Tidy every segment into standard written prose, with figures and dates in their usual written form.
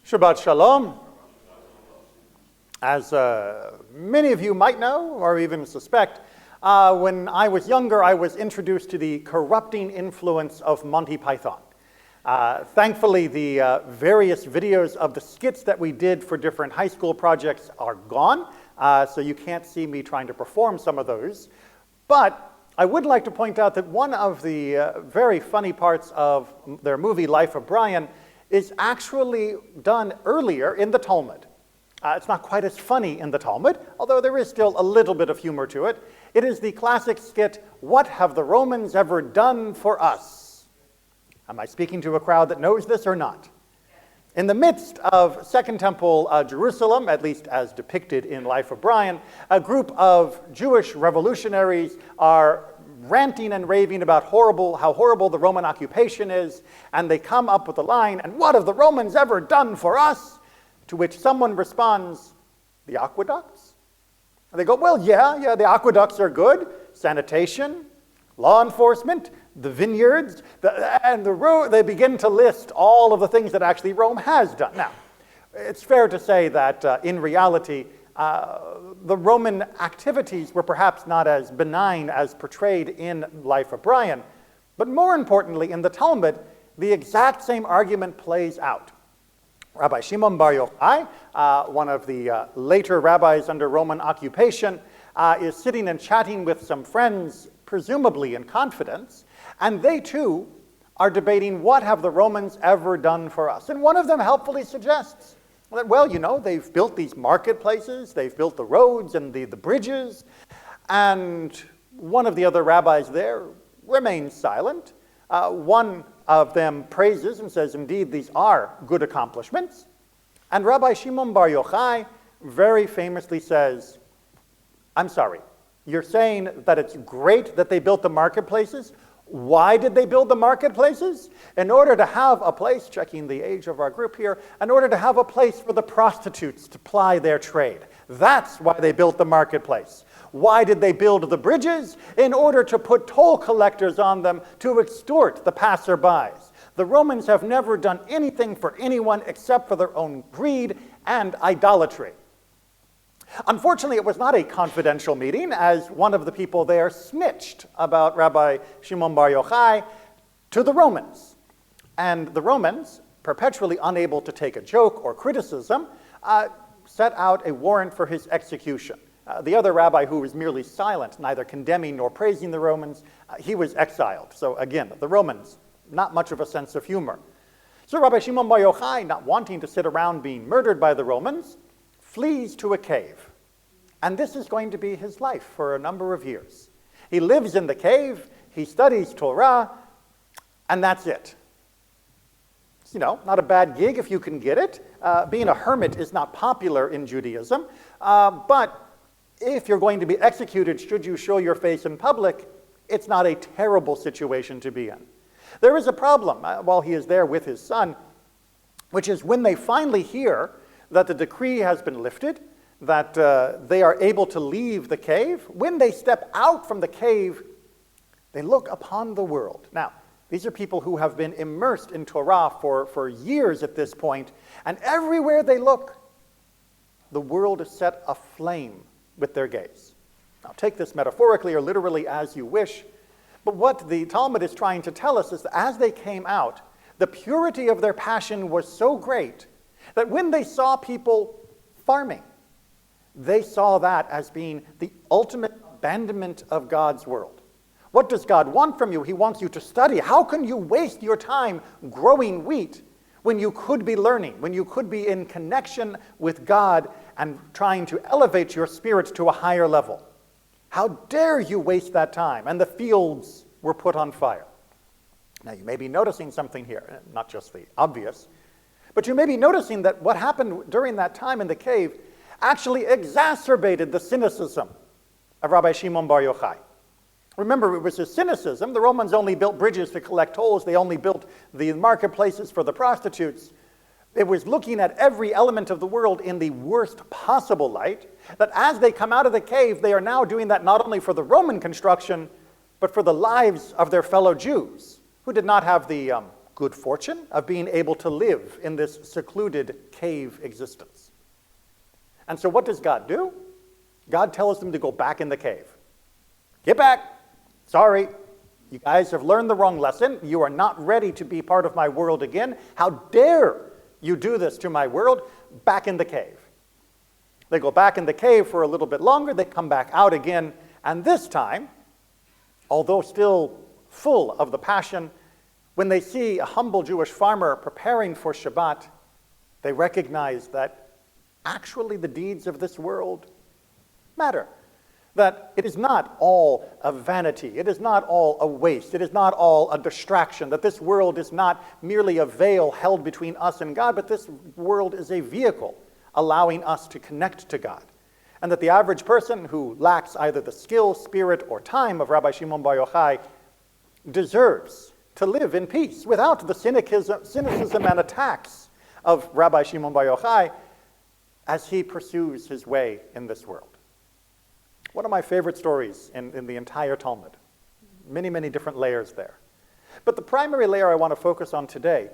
Shabbat Shalom. As many of you might know or even suspect, when I was younger, I was introduced to the corrupting influence of Monty Python. Thankfully, the various videos of the skits that we did for different high school projects are gone, so you can't see me trying to perform some of those. But I would like to point out that one of the very funny parts of their movie Life of Brian is actually done earlier in the Talmud. It's not quite as funny in the Talmud, although there is still a little bit of humor to it. It is the classic skit, "What have the Romans ever done for us?" Am I speaking to a crowd that knows this or not? In the midst of Second Temple Jerusalem, at least as depicted in Life of Brian, a group of Jewish revolutionaries are ranting and raving about how horrible the Roman occupation is, and they come up with the line, "And what have the Romans ever done for us?" To which someone responds, "The aqueducts?" And they go, "Well, yeah, the aqueducts are good. Sanitation, law enforcement, the vineyards, they begin to list all of the things that actually Rome has done. Now, it's fair to say that in reality, the Roman activities were perhaps not as benign as portrayed in Life of Brian, but more importantly, in the Talmud, the exact same argument plays out. Rabbi Shimon Bar Yochai, one of the later rabbis under Roman occupation, is sitting and chatting with some friends, presumably in confidence, and they too are debating, what have the Romans ever done for us? And one of them helpfully suggests that, well, you know, they've built these marketplaces, they've built the roads and the bridges, and one of the other rabbis there remains silent. One of them praises and says, indeed, these are good accomplishments. And Rabbi Shimon Bar Yochai very famously says, I'm sorry, you're saying that it's great that they built the marketplaces? Why did they build the marketplaces? In order to have a place, checking the age of our group here, in order to have a place for the prostitutes to ply their trade. That's why they built the marketplace. Why did they build the bridges? In order to put toll collectors on them to extort the passerbys. The Romans have never done anything for anyone except for their own greed and idolatry. Unfortunately, it was not a confidential meeting, as one of the people there snitched about Rabbi Shimon Bar Yochai to the Romans. And the Romans, perpetually unable to take a joke or criticism, set out a warrant for his execution. The other rabbi, who was merely silent, neither condemning nor praising the Romans, he was exiled. So again, the Romans, not much of a sense of humor. So Rabbi Shimon Bar Yochai, not wanting to sit around being murdered by the Romans, flees to a cave. And this is going to be his life for a number of years. He lives in the cave, he studies Torah, and that's it. You know, not a bad gig if you can get it. Being a hermit is not popular in Judaism, but if you're going to be executed should you show your face in public, it's not a terrible situation to be in. There is a problem while he is there with his son, which is when they finally hear that the decree has been lifted, that they are able to leave the cave. When they step out from the cave, they look upon the world. Now, these are people who have been immersed in Torah for years at this point, and everywhere they look, the world is set aflame with their gaze. Now, take this metaphorically or literally as you wish, but what the Talmud is trying to tell us is that as they came out, the purity of their passion was so great that when they saw people farming, they saw that as being the ultimate abandonment of God's world. What does God want from you? He wants you to study. How can you waste your time growing wheat when you could be learning, when you could be in connection with God and trying to elevate your spirit to a higher level? How dare you waste that time? And the fields were put on fire. Now, you may be noticing something here, not just the obvious, but you may be noticing that what happened during that time in the cave actually exacerbated the cynicism of Rabbi Shimon Bar Yochai. Remember, it was his cynicism. The Romans only built bridges to collect tolls. They only built the marketplaces for the prostitutes. It was looking at every element of the world in the worst possible light, that as they come out of the cave, they are now doing that not only for the Roman construction, but for the lives of their fellow Jews, who did not have the good fortune of being able to live in this secluded cave existence. And so what does God do? God tells them to go back in the cave. Get back. Sorry, you guys have learned the wrong lesson. You are not ready to be part of my world again. How dare you do this to my world? Back in the cave. They go back in the cave for a little bit longer. They come back out again. And this time, although still full of the passion, when they see a humble Jewish farmer preparing for Shabbat, they recognize that actually the deeds of this world matter. That it is not all a vanity. It is not all a waste. It is not all a distraction. That this world is not merely a veil held between us and God, but this world is a vehicle allowing us to connect to God. And that the average person who lacks either the skill, spirit, or time of Rabbi Shimon Bar Yochai deserves to live in peace without the cynicism and attacks of Rabbi Shimon Bar Yochai as he pursues his way in this world. One of my favorite stories in the entire Talmud. Many, many different layers there. But the primary layer I want to focus on today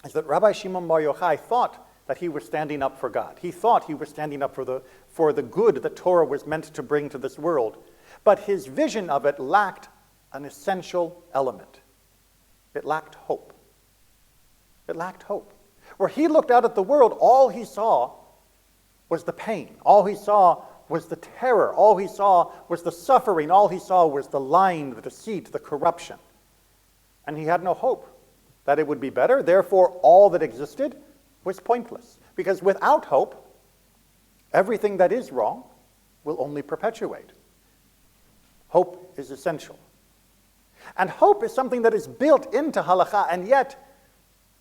is that Rabbi Shimon Bar Yochai thought that he was standing up for God. He thought he was standing up for the good that Torah was meant to bring to this world. But his vision of it lacked an essential element. It lacked hope. It lacked hope. Where he looked out at the world, all he saw was the pain. All he saw was the terror. All he saw was the suffering. All he saw was the lying, the deceit, the corruption. And he had no hope that it would be better. Therefore, all that existed was pointless. Because without hope, everything that is wrong will only perpetuate. Hope is essential. And hope is something that is built into halakha, and yet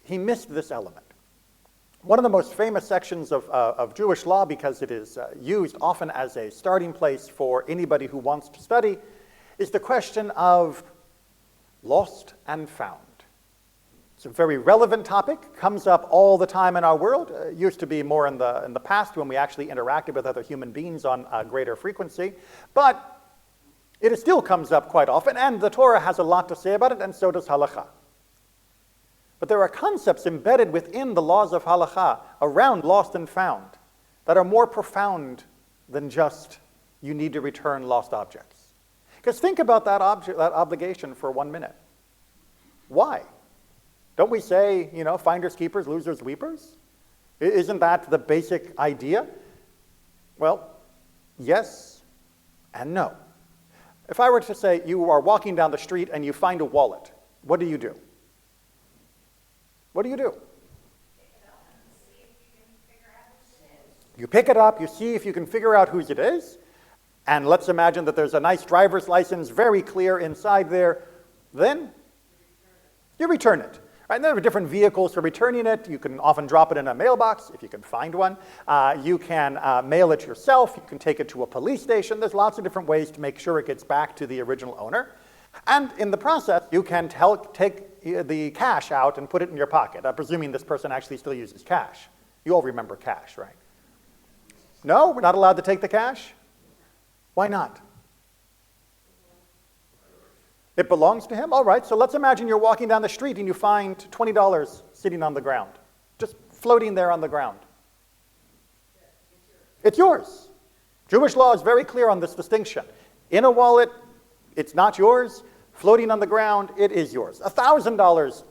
he missed this element. One of the most famous sections of Jewish law, because it is used often as a starting place for anybody who wants to study, is the question of lost and found. It's a very relevant topic, comes up all the time in our world. It used to be more in the past when we actually interacted with other human beings on a greater frequency. But it still comes up quite often, and the Torah has a lot to say about it, and so does halakha. But there are concepts embedded within the laws of halakha around lost and found that are more profound than just you need to return lost objects. Because think about that obligation for 1 minute. Why? Don't we say, finders keepers, losers weepers? Isn't that the basic idea? Well, yes and no. If I were to say you are walking down the street and you find a wallet, what do you do? What do you do? You pick it up, you see if you can figure out whose it is, and let's imagine that there's a nice driver's license, very clear inside there. Then you return it. Right? And there are different vehicles for returning it. You can often drop it in a mailbox if you can find one. You can mail it yourself. You can take it to a police station. There's lots of different ways to make sure it gets back to the original owner. And in the process, you can take the cash out and put it in your pocket, presuming this person actually still uses cash. You all remember cash, right? No, we're not allowed to take the cash? Why not? It belongs to him? All right, so let's imagine you're walking down the street and you find $20 sitting on the ground, just floating there on the ground. It's yours. Jewish law is very clear on this distinction. In a wallet, it's not yours. Floating on the ground, it is yours. $1,000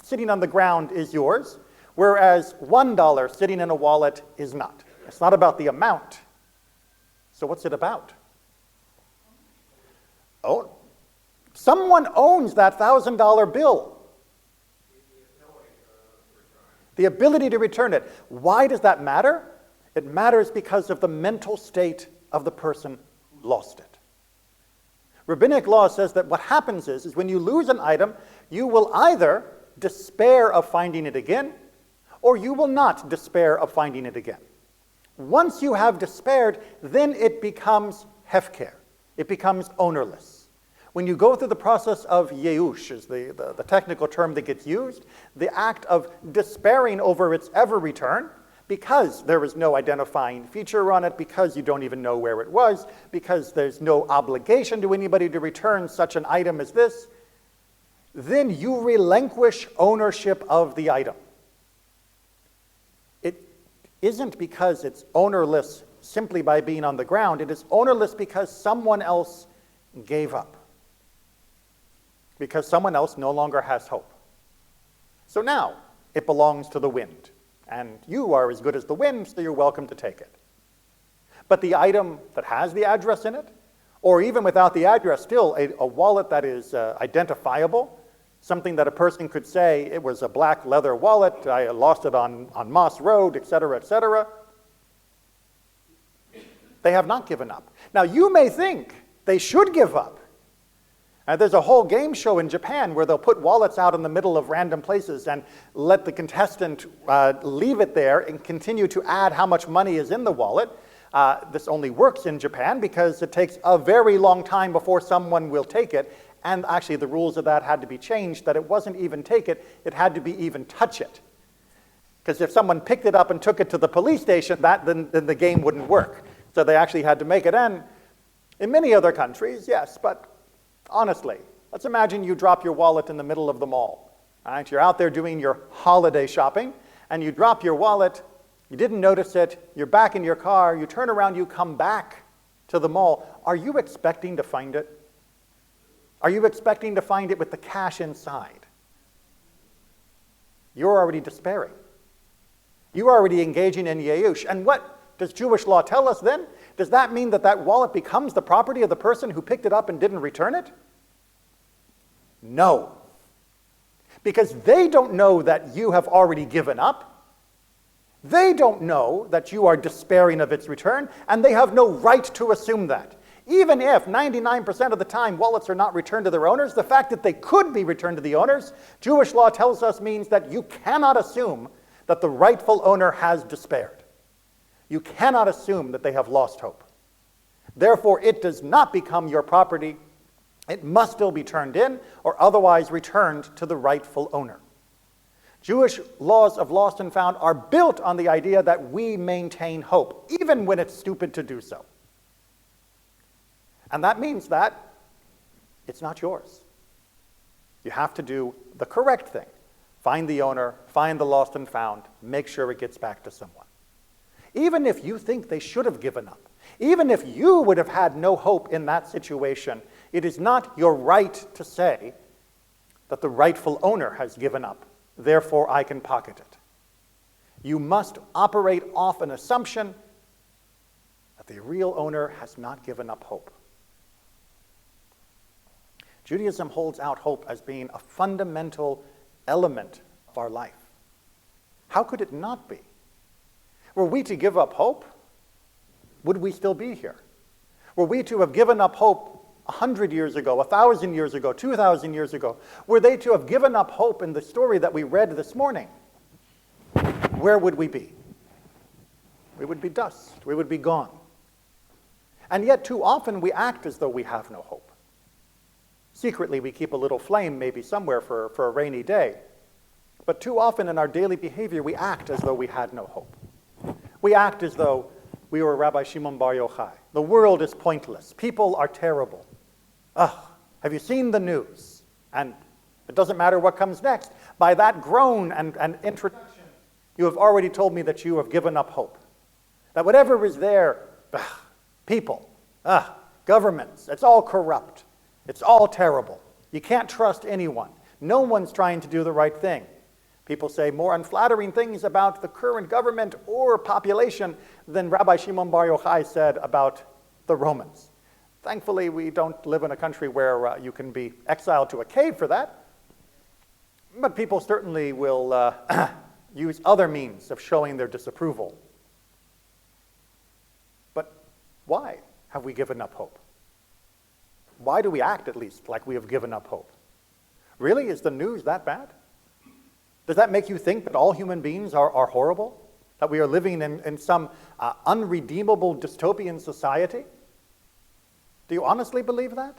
sitting on the ground is yours, whereas $1 sitting in a wallet is not. It's not about the amount. So what's it about? Oh, someone owns that $1,000 bill. The ability to return it. Why does that matter? It matters because of the mental state of the person who lost it. Rabbinic law says that what happens is when you lose an item, you will either despair of finding it again, or you will not despair of finding it again. Once you have despaired, then it becomes hefker. It becomes ownerless. When you go through the process of yeush, is the technical term that gets used, the act of despairing over its ever return, because there is no identifying feature on it, because you don't even know where it was, because there's no obligation to anybody to return such an item as this, then you relinquish ownership of the item. It isn't because it's ownerless simply by being on the ground. It is ownerless because someone else gave up, because someone else no longer has hope. So now it belongs to the wind, and you are as good as the wind, so you're welcome to take it. But the item that has the address in it, or even without the address, still a wallet that is identifiable, something that a person could say, it was a black leather wallet, I lost it on Moss Road, etc., etc. They have not given up. Now, you may think they should give up. There's a whole game show in Japan where they'll put wallets out in the middle of random places and let the contestant leave it there and continue to add how much money is in the wallet. This only works in Japan because it takes a very long time before someone will take it. And actually, the rules of that had to be changed, that it wasn't even take it, it had to be even touch it. Because if someone picked it up and took it to the police station, then the game wouldn't work. So they actually had to make it. And in many other countries, yes, but honestly, let's imagine you drop your wallet in the middle of the mall. Right? You're out there doing your holiday shopping, and you drop your wallet, you didn't notice it, you're back in your car, you turn around, you come back to the mall. Are you expecting to find it? Are you expecting to find it with the cash inside? You're already despairing. You're already engaging in yayush. And what does Jewish law tell us then? Does that mean that that wallet becomes the property of the person who picked it up and didn't return it? No. Because they don't know that you have already given up. They don't know that you are despairing of its return, and they have no right to assume that. Even if 99% of the time wallets are not returned to their owners, the fact that they could be returned to the owners, Jewish law tells us means that you cannot assume that the rightful owner has despaired. You cannot assume that they have lost hope. Therefore, it does not become your property. It must still be turned in or otherwise returned to the rightful owner. Jewish laws of lost and found are built on the idea that we maintain hope, even when it's stupid to do so. And that means that it's not yours. You have to do the correct thing. Find the owner, find the lost and found, make sure it gets back to someone. Even if you think they should have given up, even if you would have had no hope in that situation, it is not your right to say that the rightful owner has given up, therefore I can pocket it. You must operate off an assumption that the real owner has not given up hope. Judaism holds out hope as being a fundamental element of our life. How could it not be? Were we to give up hope, would we still be here? Were we to have given up hope 100 years ago, 1,000 years ago, 2,000 years ago? Were they to have given up hope in the story that we read this morning? Where would we be? We would be dust. We would be gone. And yet too often we act as though we have no hope. Secretly, we keep a little flame maybe somewhere for a rainy day. But too often in our daily behavior, we act as though we had no hope. We act as though we were Rabbi Shimon Bar Yochai. The world is pointless. People are terrible. Ugh, have you seen the news? And it doesn't matter what comes next. By that groan and introduction, you have already told me that you have given up hope. That whatever is there, people, governments, it's all corrupt. It's all terrible. You can't trust anyone. No one's trying to do the right thing. People say more unflattering things about the current government or population than Rabbi Shimon Bar Yochai said about the Romans. Thankfully, we don't live in a country where you can be exiled to a cave for that. But people certainly will use other means of showing their disapproval. But why have we given up hope? Why do we act, at least, like we have given up hope? Really? Is the news that bad? Does that make you think that all human beings are horrible? That we are living in some unredeemable dystopian society? Do you honestly believe that?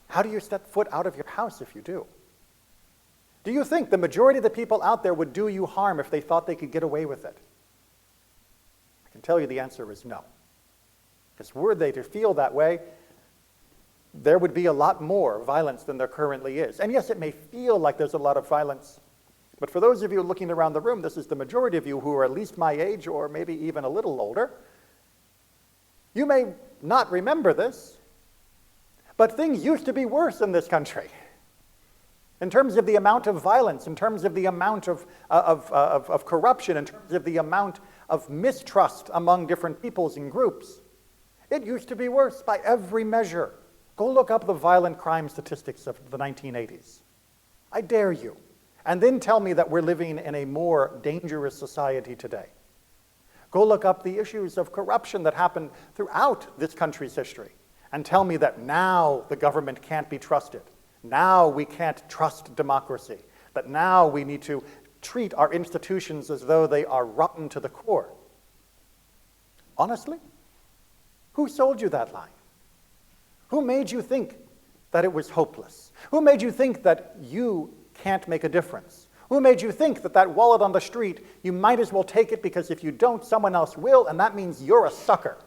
How do you step foot out of your house if you do? Do you think the majority of the people out there would do you harm if they thought they could get away with it? I can tell you the answer is no. Because were they to feel that way, there would be a lot more violence than there currently is. And yes, it may feel like there's a lot of violence, but for those of you looking around the room, this is the majority of you who are at least my age or maybe even a little older. You may not remember this, but things used to be worse in this country. In terms of the amount of violence, in terms of the amount of corruption, in terms of the amount of mistrust among different peoples and groups. It used to be worse by every measure. Go look up the violent crime statistics of the 1980s. I dare you. And then tell me that we're living in a more dangerous society today. Go look up the issues of corruption that happened throughout this country's history and tell me that now the government can't be trusted. Now we can't trust democracy. That now we need to treat our institutions as though they are rotten to the core. Honestly, who sold you that lie? Who made you think that it was hopeless? Who made you think that you can't make a difference? Who made you think that that wallet on the street, you might as well take it because if you don't, someone else will, and that means you're a sucker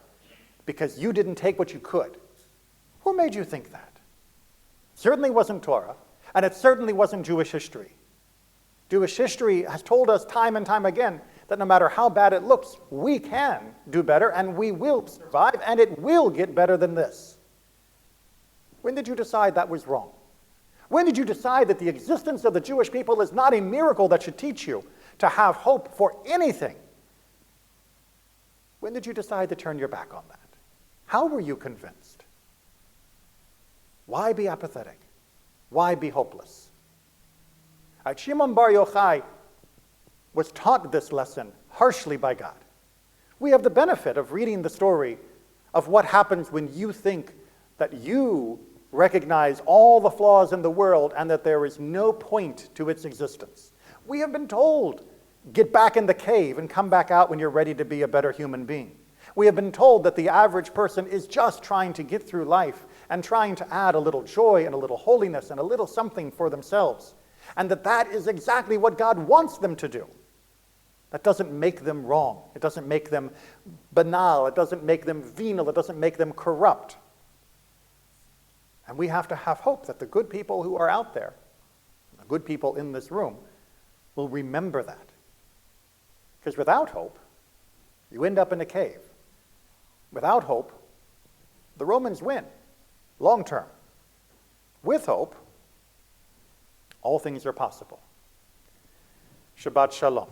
because you didn't take what you could? Who made you think that? Certainly wasn't Torah, and it certainly wasn't Jewish history. Jewish history has told us time and time again that no matter how bad it looks, we can do better, and we will survive, and it will get better than this. When did you decide that was wrong? When did you decide that the existence of the Jewish people is not a miracle that should teach you to have hope for anything? When did you decide to turn your back on that? How were you convinced? Why be apathetic? Why be hopeless? Shimon Bar Yochai was taught this lesson harshly by God. We have the benefit of reading the story of what happens when you think that you recognize all the flaws in the world and that there is no point to its existence. We have been told, get back in the cave and come back out when you're ready to be a better human being. We have been told that the average person is just trying to get through life and trying to add a little joy and a little holiness and a little something for themselves. And that is exactly what God wants them to do. That doesn't make them wrong. It doesn't make them banal. It doesn't make them venal. It doesn't make them corrupt. And we have to have hope that the good people who are out there, the good people in this room, will remember that. Because without hope, you end up in a cave. Without hope, the Romans win, long term. With hope, all things are possible. Shabbat Shalom.